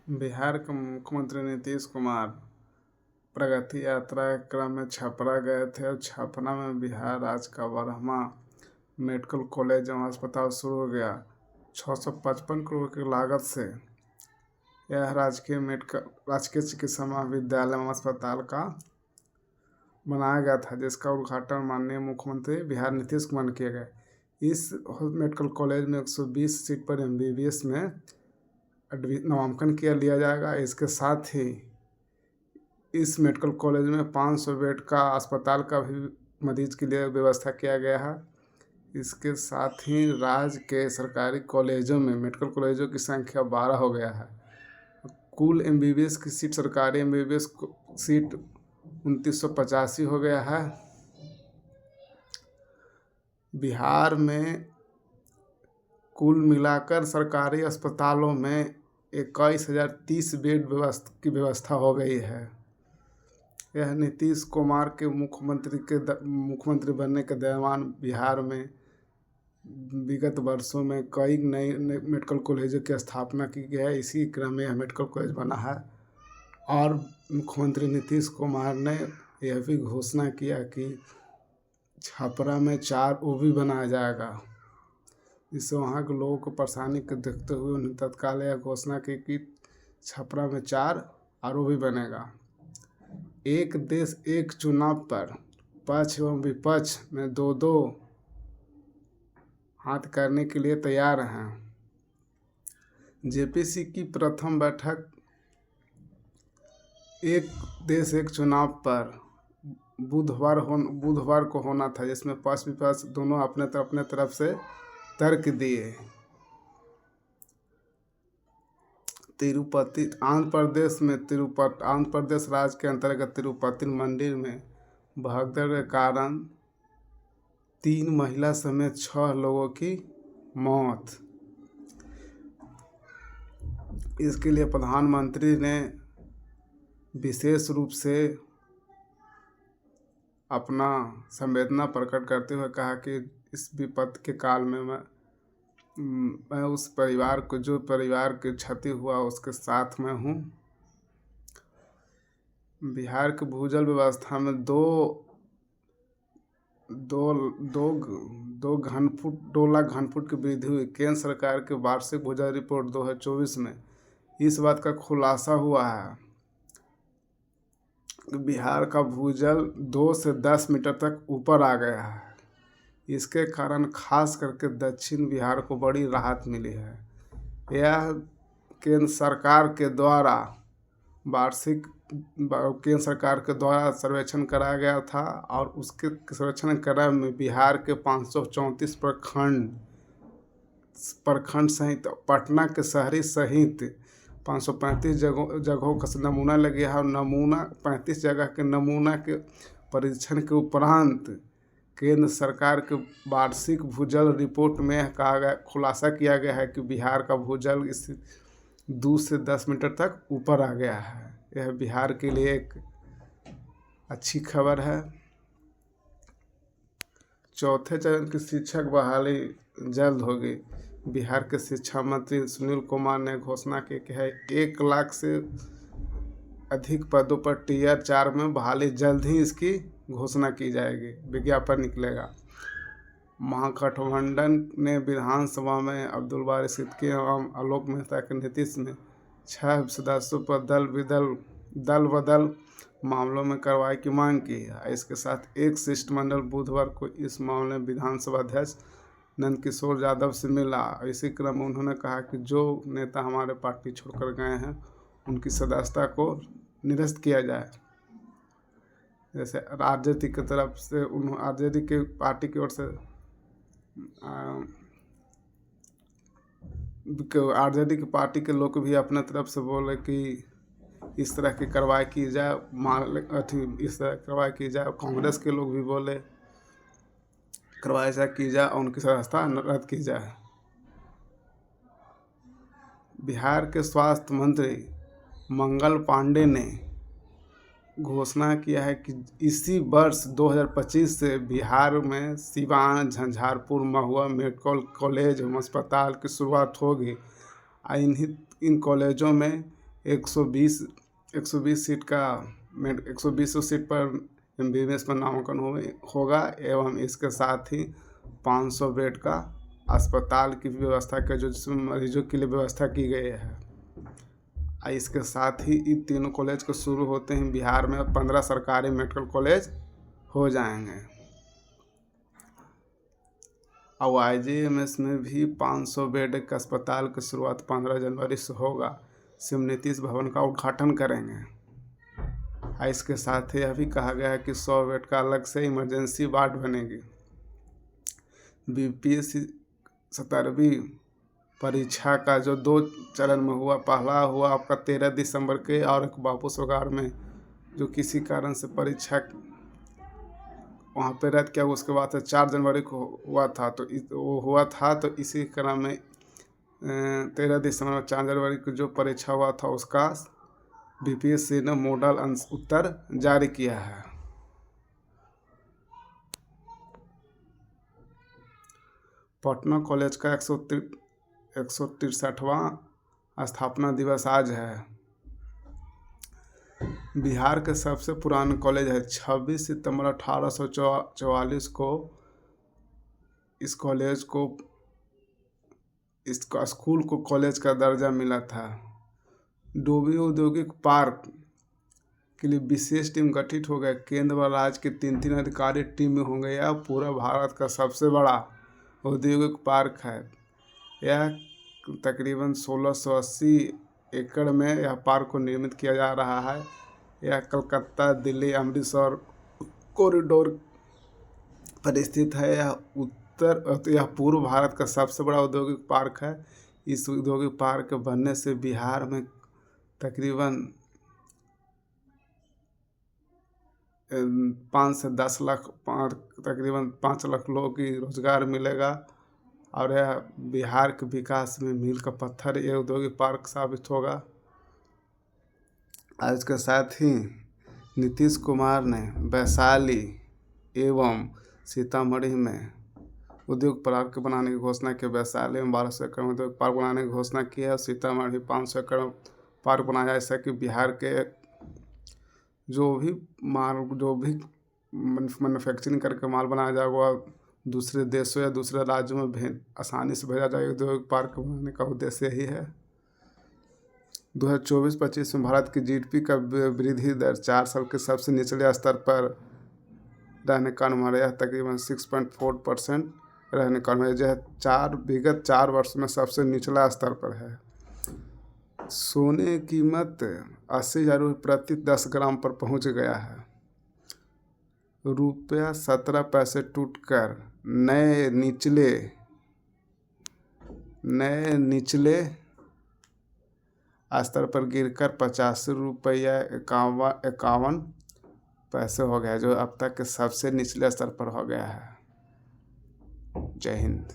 बिहार के मुख्यमंत्री नीतीश कुमार प्रगति यात्रा के क्रम में छपरा गए थे और छपरा में बिहार राज्य का 12वां मेडिकल कॉलेज एवं अस्पताल शुरू हो गया। 655 करोड़ की लागत से यह राजकीय चिकित्सा महाविद्यालय एवं अस्पताल का बनाया गया था, जिसका उद्घाटन माननीय मुख्यमंत्री बिहार नीतीश कुमार ने किया गया। इस मेडिकल कॉलेज में 120 सीट पर MBBS में नामांकन लिया जाएगा। इसके साथ ही इस मेडिकल कॉलेज में 500 बेड का अस्पताल का भी मरीज के लिए व्यवस्था किया गया है। इसके साथ ही राज्य के सरकारी कॉलेजों में मेडिकल कॉलेजों की संख्या 12 हो गया है। कुल MBBS की सीट, सरकारी MBBS सीट 2985 हो गया है। बिहार में कुल मिलाकर सरकारी अस्पतालों में 21,030 बेड की व्यवस्था हो गई है। यह नीतीश कुमार के मुख्यमंत्री बनने के दौरान बिहार में विगत वर्षों में कई नए मेडिकल कॉलेजों की स्थापना की गई है। इसी क्रम में यह मेडिकल कॉलेज बना है और मुख्यमंत्री नीतीश कुमार ने यह भी घोषणा किया कि छपरा में 4 OB बनाया जाएगा। इससे वहाँ के लोगों को परेशानी को देखते हुए उन्होंने तत्काल यह घोषणा की कि छपरा में 4 OB बनेगा। एक देश एक चुनाव पर पक्ष एवं विपक्ष में 2-2 हाथ करने के लिए तैयार हैं। JPC की प्रथम बैठक एक देश एक चुनाव पर बुधवार को होना था, जिसमें पक्ष विपक्ष दोनों अपने तरफ से तर्क दिए। तिरुपति आंध्र प्रदेश राज्य के अंतर्गत तिरुपति मंदिर में भगदड़ के कारण 3 महिला समेत 6 लोगों की मौत। इसके लिए प्रधानमंत्री ने विशेष रूप से अपना संवेदना प्रकट करते हुए कहा कि इस विपत्ति के काल में मैं उस परिवार को, जो परिवार की क्षति हुआ, उसके साथ में हूँ। बिहार के भूजल व्यवस्था में 2 लाख घनफुट की वृद्धि हुई। केंद्र सरकार के वार्षिक भूजल रिपोर्ट 2024 में इस बात का खुलासा हुआ है कि बिहार का भूजल 2 से 10 मीटर तक ऊपर आ गया है। इसके कारण खास करके दक्षिण बिहार को बड़ी राहत मिली है। यह केंद्र सरकार के द्वारा सर्वेक्षण कराया गया था और उसके सर्वेक्षण क्रम में बिहार के 534 प्रखंड सहित पटना के शहरी सहित 535 जगहों का नमूना लगे है। और 35 जगह के नमूना के परीक्षण के उपरांत केंद्र सरकार के वार्षिक भूजल रिपोर्ट में खुलासा किया गया है कि बिहार का भूजल इस 2 से 10 मीटर तक ऊपर आ गया है। यह बिहार के लिए एक अच्छी खबर है। चौथे चरण की शिक्षक बहाली जल्द होगी। बिहार के शिक्षा मंत्री सुनील कुमार ने घोषणा की कि 1 लाख से अधिक पदों पर Tier 4 में बहाली जल्द ही इसकी घोषणा की जाएगी, विज्ञापन निकलेगा। महागठबंधन ने विधानसभा में अब्दुल बारी सिद्दीकी एवं आलोक मेहता के नेतृत्व में 6 सदस्यों पर दल बदल मामलों में कार्रवाई की मांग की है। इसके साथ एक शिष्टमंडल बुधवार को इस मामले में विधानसभा अध्यक्ष नंदकिशोर यादव से मिला। इसी क्रम में उन्होंने कहा कि जो नेता हमारे पार्टी छोड़कर गए हैं उनकी सदस्यता को निरस्त किया जाए। जैसे RJD की तरफ से RJD के पार्टी की ओर से RJD की पार्टी के लोग भी अपने तरफ से बोले कि इस तरह की कार्रवाई की जाए, इस तरह कार्रवाई की जाए। कांग्रेस के लोग भी बोले कार्रवाई ऐसा की जाए और उनकी सदस्यता रद्द की जाए। बिहार के स्वास्थ्य मंत्री मंगल पांडे ने घोषणा किया है कि इसी वर्ष 2025 से बिहार में सिवान, झंझारपुर, महुआ मेडिकल कॉलेज एवं अस्पताल की शुरुआत होगी। इन कॉलेजों में 120 सीट का 120 सीट पर MBBS में नामांकन होगा एवं इसके साथ ही 500 बेड का अस्पताल की व्यवस्था के जो जिसमें मरीजों के लिए व्यवस्था की गई है। इसके साथ ही इन तीनों कॉलेज को शुरू होते हैं बिहार में 15 सरकारी मेडिकल कॉलेज हो जाएंगे। और IGMS में भी 500 बेड के अस्पताल की शुरुआत 15 जनवरी से होगा। CM नीतीश भवन का उद्घाटन करेंगे। इसके साथ ही यह भी कहा गया है कि 100 बेड का अलग से इमरजेंसी वार्ड बनेगी। BPSC 17वीं परीक्षा का जो 2 चरण में हुआ, पहला हुआ आपका 13 दिसंबर के और एक बापू सगार में जो किसी कारण से परीक्षा वहाँ पे रद्द किया, उसके बाद से 4 जनवरी को हुआ था। तो वो हुआ था तो इसी क्रम में 13 दिसंबर और 4 जनवरी को जो परीक्षा हुआ था उसका BPSC ने मॉडल उत्तर जारी किया है। पटना कॉलेज का 163वां स्थापना दिवस आज है। बिहार के सबसे पुराने कॉलेज है। 26 सितंबर 1844 को इस स्कूल को कॉलेज का दर्जा मिला था। डोभी औद्योगिक पार्क के लिए विशेष टीम गठित हो गई। केंद्र व राज्य के 3 अधिकारी टीम में होंगे। यह पूरा भारत का सबसे बड़ा औद्योगिक पार्क है। यह तकरीबन 1680 एकड़ में यह पार्क को निर्मित किया जा रहा है। यह कलकत्ता, दिल्ली, अमृतसर कॉरिडोर पर स्थित है। यह पूर्व भारत का सबसे बड़ा औद्योगिक पार्क है। इस औद्योगिक पार्क के बनने से बिहार में तकरीबन 5 से 10 लाख तकरीबन 5 लाख लोगों की रोजगार मिलेगा और यह बिहार के विकास में मील का पत्थर ये औद्योगिक पार्क साबित होगा। आज के साथ ही नीतीश कुमार ने वैशाली एवं सीतामढ़ी में उद्योग पार्क बनाने की घोषणा की। वैशाली में 1200 एकड़ में उद्योग पार्क बनाने की घोषणा की है। सीतामढ़ी 500 एकड़ में पार्क बनाया, ऐसा कि बिहार के जो भी मैन्युफैक्चरिंग करके माल बनाया जाएगा वह दूसरे देशों या दूसरे राज्यों में आसानी से भेजा जाएगा। औद्योगिक पार्क बनाने का उद्देश्य यही है। 2024-25 में भारत की GDP का वृद्धि दर 4 साल के सबसे निचले स्तर पर रहने का अनुमान है। तकरीबन 6.4% रहने का अनुमान है। विगत 4 वर्ष में सबसे निचला स्तर पर है। सोने की कीमत 80,000 रुपये प्रति 10 ग्राम पर पहुंच गया है। रुपया 17 पैसे टूटकर नए निचले स्तर पर गिरकर 85 रुपया 51 पैसे हो गया, जो अब तक के सबसे निचले स्तर पर हो गया है। जय हिंद।